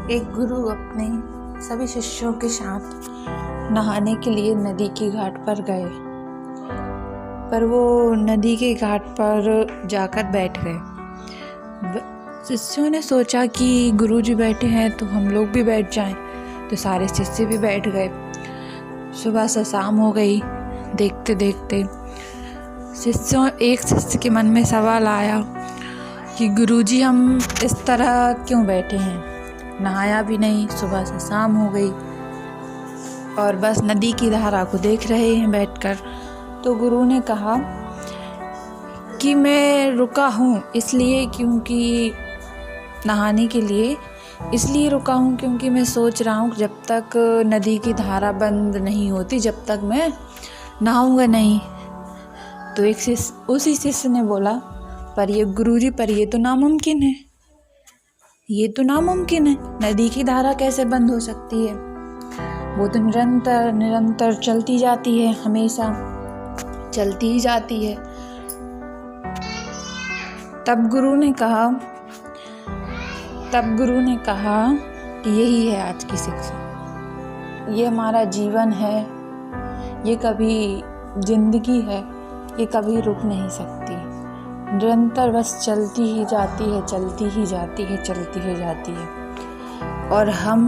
एक गुरु अपने सभी शिष्यों के साथ नहाने के लिए नदी के घाट पर गए, पर वो नदी के घाट पर जाकर बैठ गए। शिष्यों ने सोचा कि गुरुजी बैठे हैं तो हम लोग भी बैठ जाएं, तो सारे शिष्य भी बैठ गए। सुबह से शाम हो गई। देखते देखते एक शिष्य के मन में सवाल आया कि गुरुजी हम इस तरह क्यों बैठे हैं, नहाया भी नहीं, सुबह से शाम हो गई और बस नदी की धारा को देख रहे हैं बैठकर। तो गुरु ने कहा कि मैं रुका हूँ इसलिए क्योंकि नहाने के लिए इसलिए रुका हूँ क्योंकि मैं सोच रहा हूँ जब तक नदी की धारा बंद नहीं होती जब तक मैं नहाऊंगा नहीं। तो उसी शिष्य ने बोला, पर ये गुरुजी, पर ये तो नामुमकिन है, ये तो नामुमकिन है, नदी की धारा कैसे बंद हो सकती है, वो तो निरंतर चलती जाती है, हमेशा चलती ही जाती है। तब गुरु ने कहा कि यही है आज की शिक्षा, ये हमारा जीवन है, ये कभी जिंदगी है, ये कभी रुक नहीं सकती, निरंतर बस चलती ही जाती है, चलती ही जाती है, चलती ही जाती है। और हम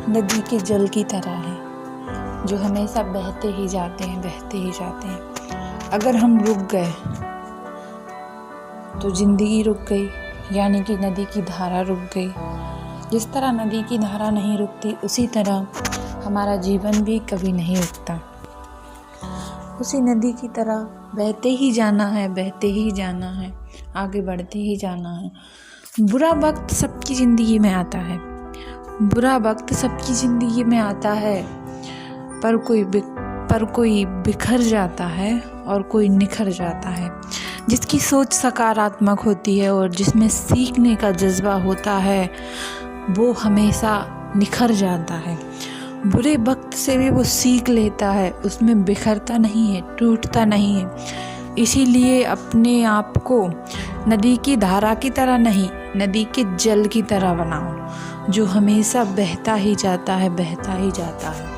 नदी के जल की तरह हैं जो हमेशा बहते ही जाते हैं, बहते ही जाते हैं। अगर हम रुक गए तो जिंदगी रुक गई, यानी कि नदी की धारा रुक गई। जिस तरह नदी की धारा नहीं रुकती उसी तरह हमारा जीवन भी कभी नहीं रुकता। उसी नदी की तरह बहते ही जाना है, बहते ही जाना है, आगे बढ़ते ही जाना है। बुरा वक्त सबकी ज़िंदगी में आता है, बुरा वक्त सबकी ज़िंदगी में आता है, पर कोई बिखर जाता है और कोई निखर जाता है। जिसकी सोच सकारात्मक होती है और जिसमें सीखने का जज्बा होता है वो हमेशा निखर जाता है। बुरे वक्त से भी वो सीख लेता है, उसमें बिखरता नहीं है, टूटता नहीं है। इसीलिए अपने आप को नदी की धारा की तरह नहीं, नदी के जल की तरह बनाओ जो हमेशा बहता ही जाता है, बहता ही जाता है।